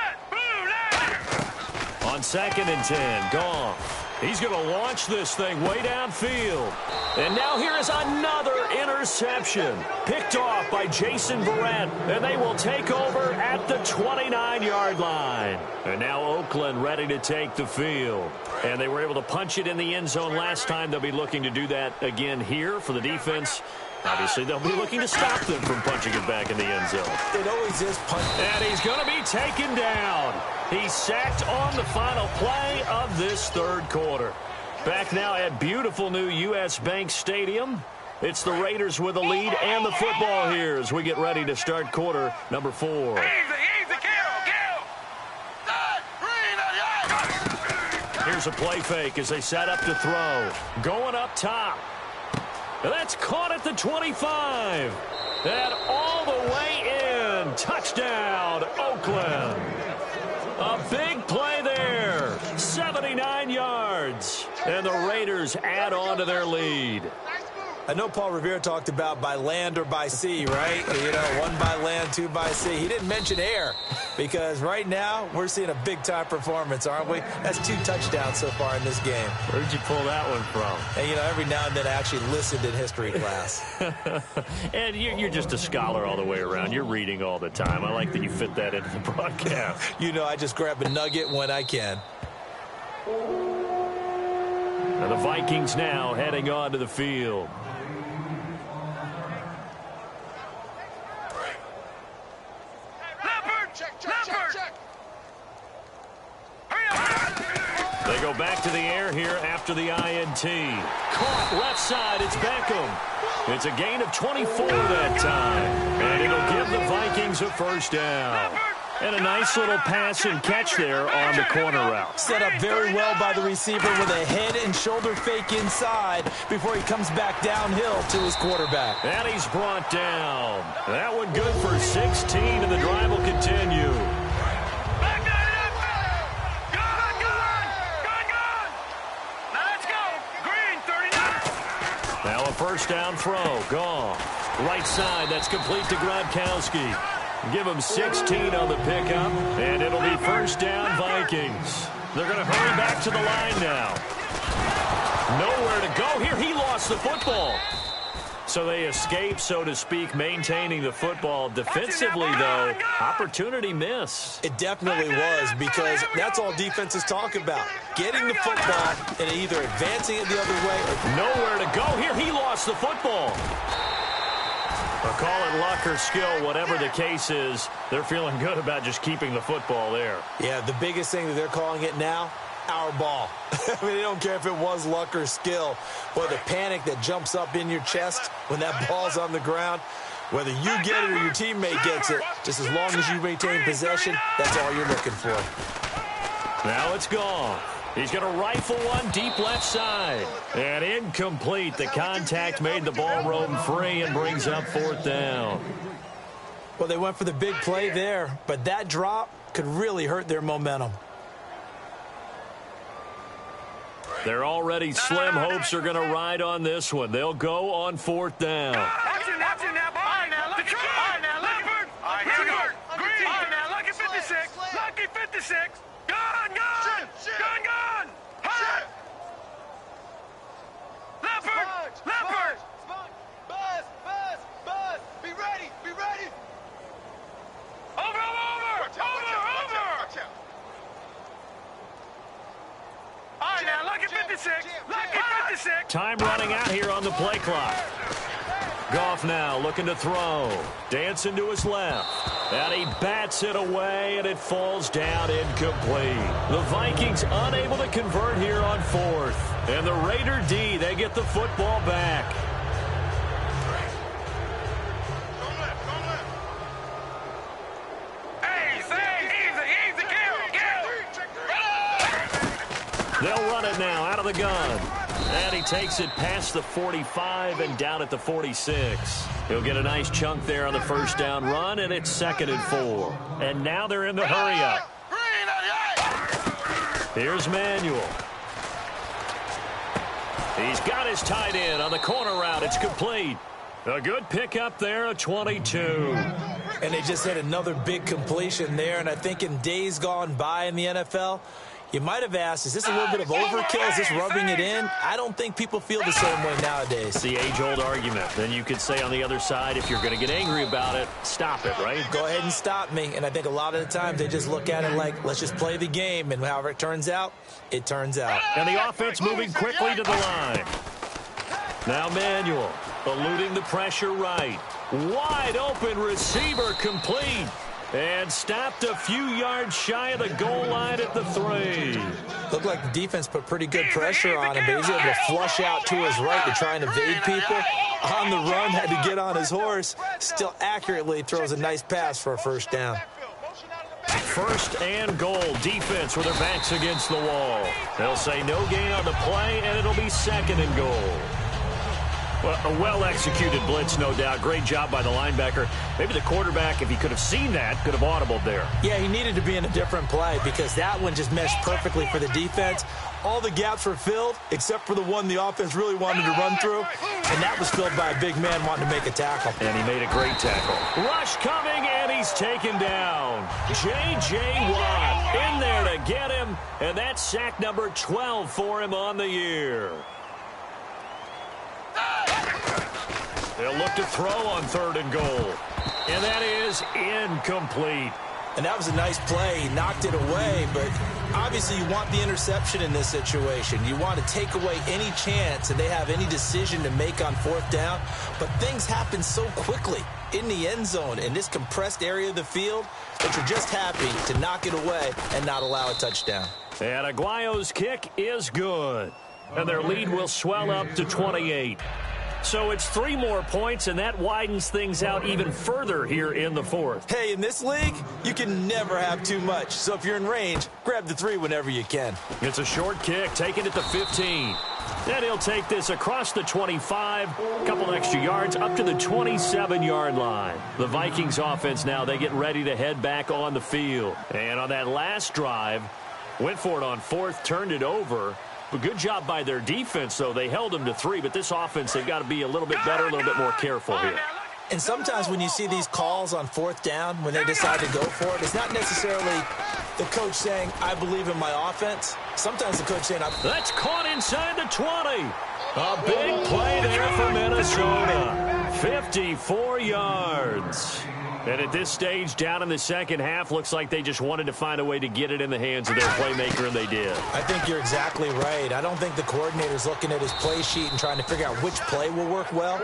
On 2nd and 10, Goff. He's going to launch this thing way downfield. And now here is another interception. Picked off by Jason Verrett. And they will take over at the 29-yard line. And now Oakland ready to take the field. And they were able to punch it in the end zone last time. They'll be looking to do that again here for the defense. Obviously, they'll be looking to stop them from punching it back in the end zone. It always is punch. And he's going to be taken down. He's sacked on the final play of this third quarter. Back now at beautiful new U.S. Bank Stadium. It's the Raiders with a lead and the football here as we get ready to start quarter number 4. Easy, Here's a play fake as they set up to throw. Going up top. That's caught at the 25. And all the way in. Touchdown, Oakland. A big play there. 79 yards. And the Raiders add on to their lead. I know Paul Revere talked about by land or by sea, right? You know, 1 by land, 2 by sea. He didn't mention air because right now we're seeing a big-time performance, aren't we? That's 2 touchdowns so far in this game. Where'd you pull that one from? And, you know, every now and then I actually listened in history class. And you're just a scholar all the way around. You're reading all the time. I like that you fit that into the broadcast. You know, I just grab a nugget when I can. And the Vikings now heading onto the field. They go back to the air here after the INT. Caught left side, it's Beckham. It's a gain of 24 that time. And it'll give the Vikings a first down. And a nice little pass and catch there on the corner route. Set up very well by the receiver with a head and shoulder fake inside before he comes back downhill to his quarterback. And he's brought down. That one good for 16, and the drive will continue. Now a first down throw. Gone. Right side, that's complete to Gronkowski. Give him 16 on the pickup, and it'll be first down Vikings. They're going to hurry back to the line now. Nowhere to go here. He lost the football. So they escape, so to speak, maintaining the football. Defensively, though, opportunity missed. It definitely was, because that's all defenses talk about. Getting the football and either advancing it the other way or nowhere to go here. He lost the football. Or call it luck or skill, whatever the case is, they're feeling good about just keeping the football there. Yeah, the biggest thing that they're calling it now, our ball. I mean, they don't care if it was luck or skill. Boy, the panic that jumps up in your chest when that ball's on the ground, whether you get it or your teammate gets it, just as long as you maintain possession, that's all you're looking for. Now it's gone. He's going to rifle one deep left side. And incomplete. The contact made the ball roam free and brings up fourth down. Well, they went for the big play there, but that drop could really hurt their momentum. Their already slim hopes are going to ride on this one. They'll go on fourth down. Watching now, boy. All right, now, Detroit. All right, now, Leopard. All right, here we go. Green. All right, now, Lucky 56. Lucky 56. Gone. Hot. Leopard. Buzz. Be ready. Over. All right, now, Lucky 56. 56. Time running out here on the play clock. Goff now looking to throw. Dancing to his left. And he bats it away, and it falls down incomplete. The Vikings unable to convert here on fourth. And the Raider D, they get the football back. They'll run it now out of the gun. And he takes it past the 45 and down at the 46. He'll get a nice chunk there on the first down run, and it's 2nd and 4. And now they're in the hurry up. Here's Manuel. He's got his tight end on the corner route. It's complete. A good pickup there, a 22. And they just had another big completion there, and I think in days gone by in the NFL, you might have asked, is this a little bit of overkill? Is this rubbing it in? I don't think people feel the same way nowadays. The age-old argument. Then you could say on the other side, if you're going to get angry about it, stop it, right? Go ahead and stop me. And I think a lot of the times they just look at it like, let's just play the game. And however it turns out, it turns out. And the offense moving quickly to the line. Now Manuel eluding the pressure right. Wide open receiver complete. And stopped a few yards shy of the goal line at the 3. Looked like the defense put pretty good pressure on him, but he's able to flush out to his right to try and evade people. On the run, had to get on his horse. Still accurately throws a nice pass for a first down. 1st and goal. Defense with their backs against the wall. They'll say no gain on the play, and it'll be 2nd and goal. Well, a well-executed blitz, no doubt. Great job by the linebacker. Maybe the quarterback, if he could have seen that, could have audibled there. Yeah, he needed to be in a different play because that one just meshed perfectly for the defense. All the gaps were filled except for the one the offense really wanted to run through, and that was filled by a big man wanting to make a tackle. And he made a great tackle. Rush coming, and he's taken down. J.J. Watt in there to get him, and that's sack number 12 for him on the year. They'll look to throw on 3rd and goal. And that is incomplete. And that was a nice play. He knocked it away, but obviously you want the interception in this situation. You want to take away any chance that they have any decision to make on 4th down. But things happen so quickly in the end zone in this compressed area of the field that you're just happy to knock it away and not allow a touchdown. And Aguayo's kick is good. And their lead will swell up to 28. So it's 3 more points, and that widens things out even further here in the 4th. Hey, in this league, you can never have too much. So if you're in range, grab the 3 whenever you can. It's a short kick, taking it to 15. Then he'll take this across the 25, a couple extra yards, up to the 27-yard line. The Vikings offense now, they get ready to head back on the field. And on that last drive, went for it on 4th, turned it over. A good job by their defense, though. They held them to 3, but this offense, they've got to be a little bit better, a little bit more careful here. And sometimes when you see these calls on 4th down, when they decide to go for it, it's not necessarily the coach saying, I believe in my offense. Sometimes the coach saying, that's caught inside the 20. A big play there for Minnesota. 54 yards. And at this stage, down in the second half, looks like they just wanted to find a way to get it in the hands of their playmaker, and they did. I think you're exactly right. I don't think the coordinator's looking at his play sheet and trying to figure out which play will work well.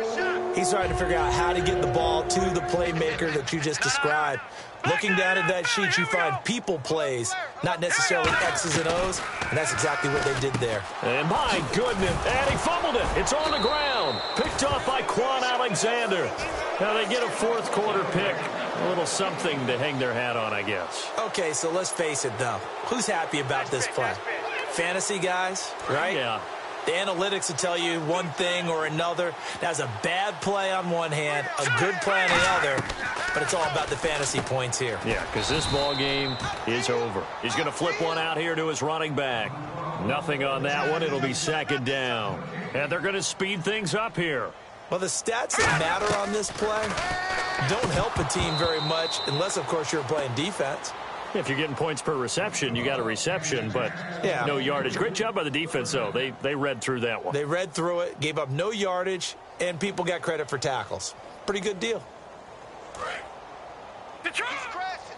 He's trying to figure out how to get the ball to the playmaker that you just described. Looking down at that sheet, you find people plays, not necessarily X's and O's, and that's exactly what they did there. And my goodness, and he fumbled it. It's on the ground. Picked off by Quan Alexander. Now they get a 4th quarter pick. A little something to hang their hat on, I guess. Okay, so let's face it, though. Who's happy about this play? Fantasy guys, right? Yeah. The analytics will tell you one thing or another. That's a bad play on one hand, a good play on the other, but it's all about the fantasy points here. Yeah, because this ball game is over. He's going to flip one out here to his running back. Nothing on that one. It'll be 2nd down. And they're going to speed things up here. Well, the stats that matter on this play don't help a team very much unless, of course, you're playing defense. If you're getting points per reception, you got a reception, but no yardage. Great job by the defense, though. They read through that one. They read through it, gave up no yardage, and people got credit for tackles. Pretty good deal. He's crashing.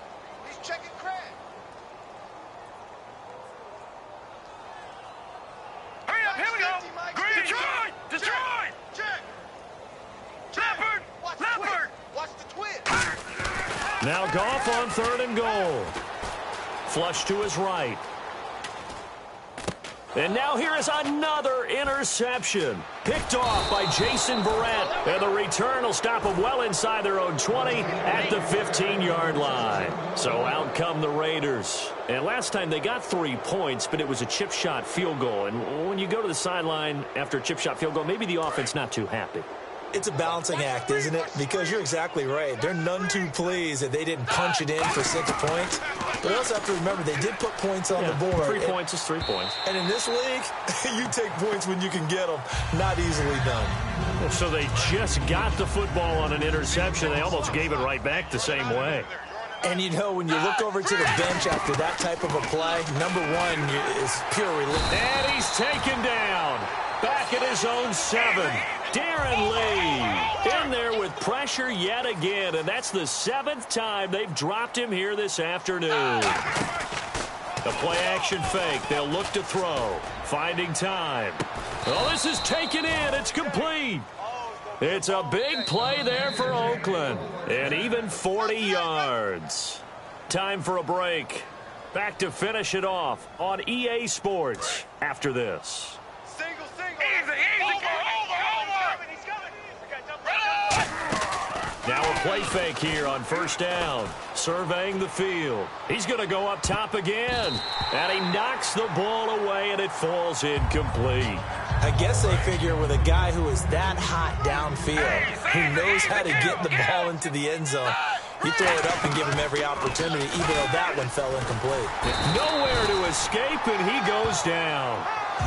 He's checking crash. Hurry up, here we go. Green. Detroit! Detroit! Check. Leopard! Leopard! Watch the twist. Now Goff on 3rd and goal. Flush to his right. And now here is another interception. Picked off by Jason Verrett. And the return will stop them well inside their own 20 at the 15-yard line. So out come the Raiders. And last time they got 3 points, but it was a chip shot field goal. And when you go to the sideline after a chip shot field goal, maybe the offense not too happy. It's a balancing act, isn't it? Because you're exactly right. They're none too pleased that they didn't punch it in for 6 points. But also have to remember, they did put points on the board. 3 points is 3 points. And in this league, you take points when you can get them. Not easily done. So they just got the football on an interception. They almost gave it right back the same way. And, you know, when you look over to the bench after that type of a play, number one is pure relief. And he's taken down. Back at his own 7. Darren Lee in there with pressure yet again. And that's the 7th time they've dropped him here this afternoon. The play-action fake. They'll look to throw. Finding time. Oh, this is taken in. It's complete. It's a big play there for Oakland. And even 40 yards. Time for a break. Back to finish it off on EA Sports after this. Single. Easy, easy. He's coming. Now a play fake here on 1st down. Surveying the field. He's going to go up top again. And he knocks the ball away, and it falls incomplete. I guess they figure with a guy who is that hot downfield, who knows how to get the ball into the end zone, you throw it up and give him every opportunity, even though that one fell incomplete. Nowhere to escape, and he goes down.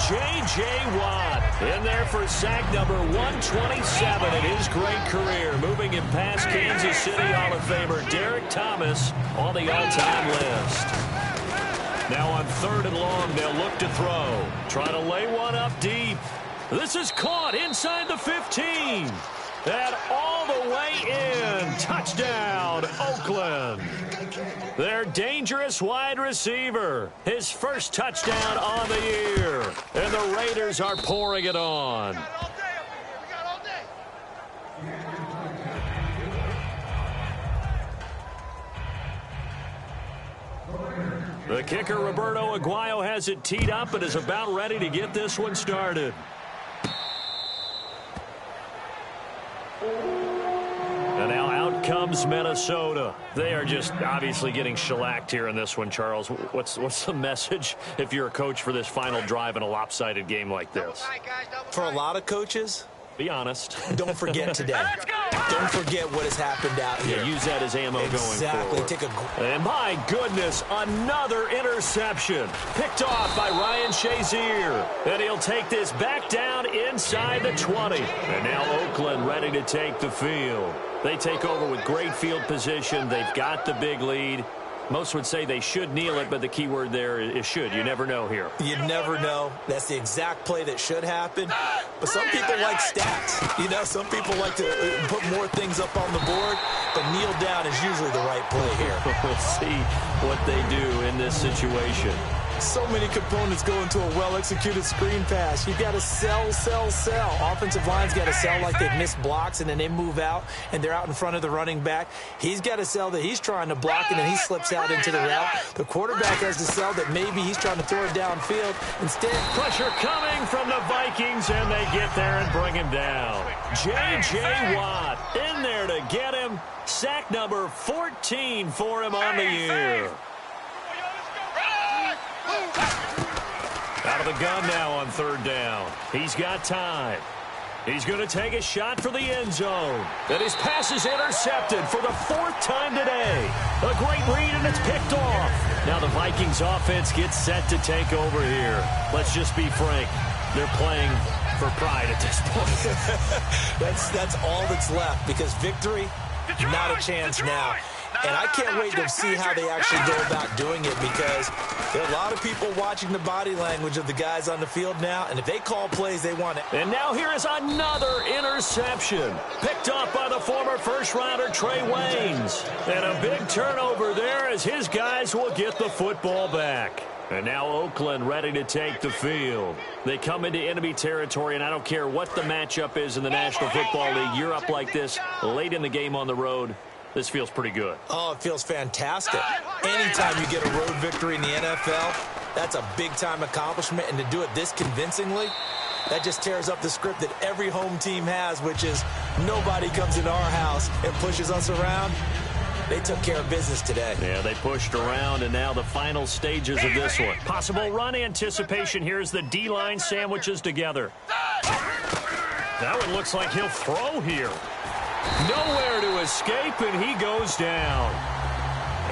J.J. Watt in there for sack number 127 in his great career, moving him past Kansas City Hall of Famer Derek Thomas on the all-time list. Now on 3rd and long, they'll look to throw. Try to lay one up deep. This is caught inside the 15. And all the way in. Touchdown, Oakland. Their dangerous wide receiver. His first touchdown on the year. And the Raiders are pouring it on. The kicker, Roberto Aguayo, has it teed up and is about ready to get this one started. And now out comes Minnesota. They are just obviously getting shellacked here in this one, Charles. What's the message if you're a coach for this final drive in a lopsided game like this? For a lot of coaches, be honest. Don't forget today. Don't forget what has happened out here. Yeah, use that as ammo going forward. Exactly. And my goodness, another interception. Picked off by Ryan Shazier. And he'll take this back down inside the 20. And now Oakland ready to take the field. They take over with great field position. They've got the big lead. Most would say they should kneel it, but the key word there is should. You never know here. You never know. That's the exact play that should happen. But some people like stats. You know, some people like to put more things up on the board, but kneel down is usually the right play here. We'll see what they do in this situation. So many components go into a well-executed screen pass. You've got to sell. Offensive line's got to sell like they've missed blocks, and then they move out, and they're out in front of the running back. He's got to sell that he's trying to block, and then he slips out into the route. The quarterback has to sell that maybe he's trying to throw it downfield. Instead, pressure coming from the Vikings, and they get there and bring him down. J.J. Watt in there to get him. Sack number 14 for him on the year. Out of the gun now on 3rd down. He's got time. He's going to take a shot for the end zone. And his pass is intercepted for the 4th time today. A great read, and it's picked off. Now the Vikings offense gets set to take over here. Let's just be frank. They're playing for pride at this point. that's all that's left, because victory, not a chance now. And I can't wait to see how they actually go about doing it, because there are a lot of people watching the body language of the guys on the field now, and if they call plays, they want it. And now here is another interception. Picked up by the former first-rounder Trey Waynes. And a big turnover there as his guys will get the football back. And now Oakland ready to take the field. They come into enemy territory, and I don't care what the matchup is in the National Football League. You're up like this late in the game on the road. This feels pretty good. Oh, it feels fantastic. Anytime you get a road victory in the NFL, that's a big-time accomplishment. And to do it this convincingly, that just tears up the script that every home team has, which is nobody comes into our house and pushes us around. They took care of business today. Yeah, they pushed around, and now the final stages of this one. Possible run anticipation here as the D-line sandwiches together. That one looks like he'll throw here. Nowhere to escape, and he goes down.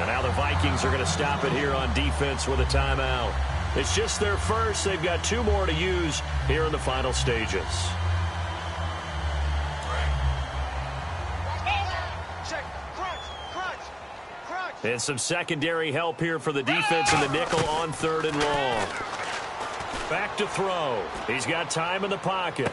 And now the Vikings are going to stop it here on defense with a timeout. It's just their first. They've got 2 more to use here in the final stages. And some secondary help here for the defense in the nickel on 3rd and long. Back to throw. He's got time in the pocket.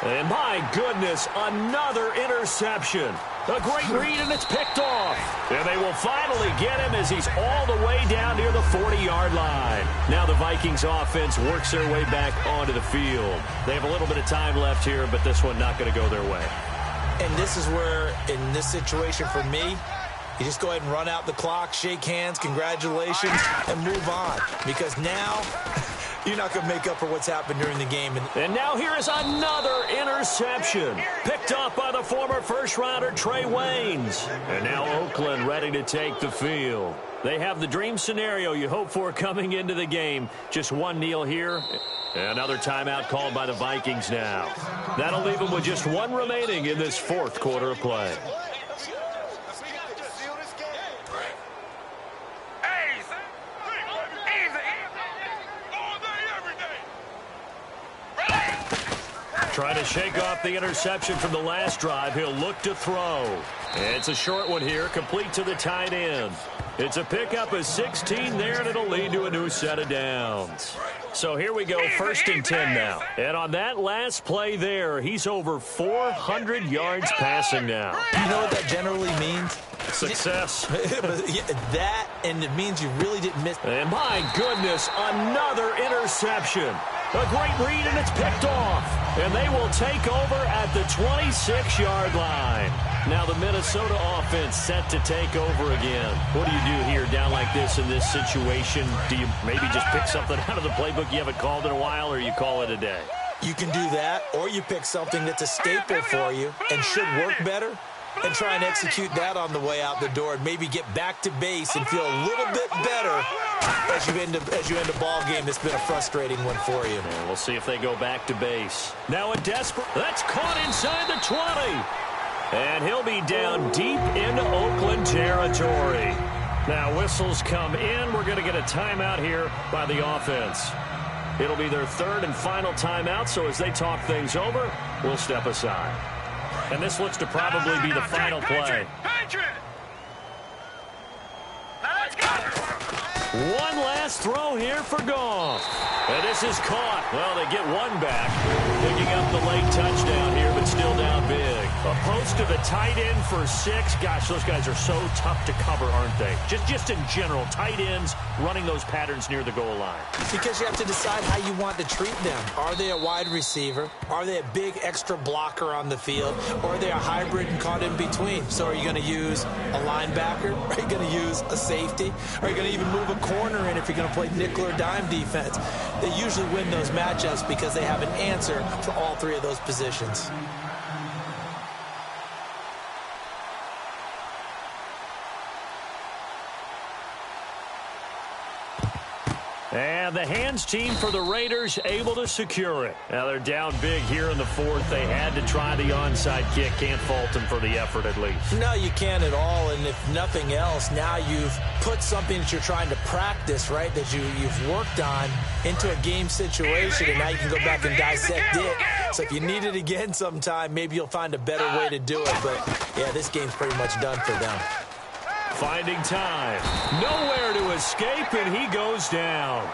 And my goodness, another interception. A great read, and it's picked off. And they will finally get him as he's all the way down near the 40-yard line. Now the Vikings offense works their way back onto the field. They have a little bit of time left here, but this one not going to go their way. And this is where, in this situation for me, you just go ahead and run out the clock, shake hands, congratulations, and move on. Because now you're not going to make up for what's happened during the game. And now here is another interception. Picked up by the former first-rounder Trey Waynes. And now Oakland ready to take the field. They have the dream scenario you hope for coming into the game. Just one kneel here. Another timeout called by the Vikings now. That'll leave them with just 1 remaining in this 4th quarter of play. Trying to shake off the interception from the last drive. He'll look to throw. It's a short one here, complete to the tight end. It's a pickup of 16 there, and it'll lead to a new set of downs. So here we go, 1st and 10 now. And on that last play there, he's over 400 yards passing now. You know what that generally means? Success. That, and it means you really didn't miss. And my goodness, another interception. A great read, and it's picked off. And they will take over at the 26-yard line. Now the Minnesota offense set to take over again. What do you do here down like this in this situation? Do you maybe just pick something out of the playbook you haven't called in a while, or you call it a day? You can do that, or you pick something that's a staple for you and should work better, and try and execute that on the way out the door and maybe get back to base and feel a little bit better as you end a ball game that's been a frustrating one for you. And we'll see if they go back to base. Now a desperate. That's caught inside the 20. And he'll be down deep into Oakland territory. Now whistles come in. We're going to get a timeout here by the offense. It'll be their 3rd and final timeout, so as they talk things over, we'll step aside. And this looks to probably be the final play. One last throw here for Goff. And this is caught. Well, they get one back. Picking up the late touchdown here, but still down big. A post to the tight end for 6. Gosh, those guys are so tough to cover, aren't they? Just in general, tight ends running those patterns near the goal line. Because you have to decide how you want to treat them. Are they a wide receiver? Are they a big extra blocker on the field? Or are they a hybrid and caught in between? So are you going to use a linebacker? Are you going to use a safety? Are you going to even move a corner in if you're going to play nickel or dime defense? They usually win those matchups because they have an answer for all 3 of those positions. And the hands team for the Raiders able to secure it. Now they're down big here in the 4th. They had to try the onside kick. Can't fault them for the effort at least. No, you can't at all. And if nothing else, now you've put something that you're trying to practice, right, that you've worked on into a game situation, and now you can go back and dissect it. So if you need it again sometime, maybe you'll find a better way to do it. But, yeah, this game's pretty much done for them. Finding time. Nowhere to escape, and he goes down.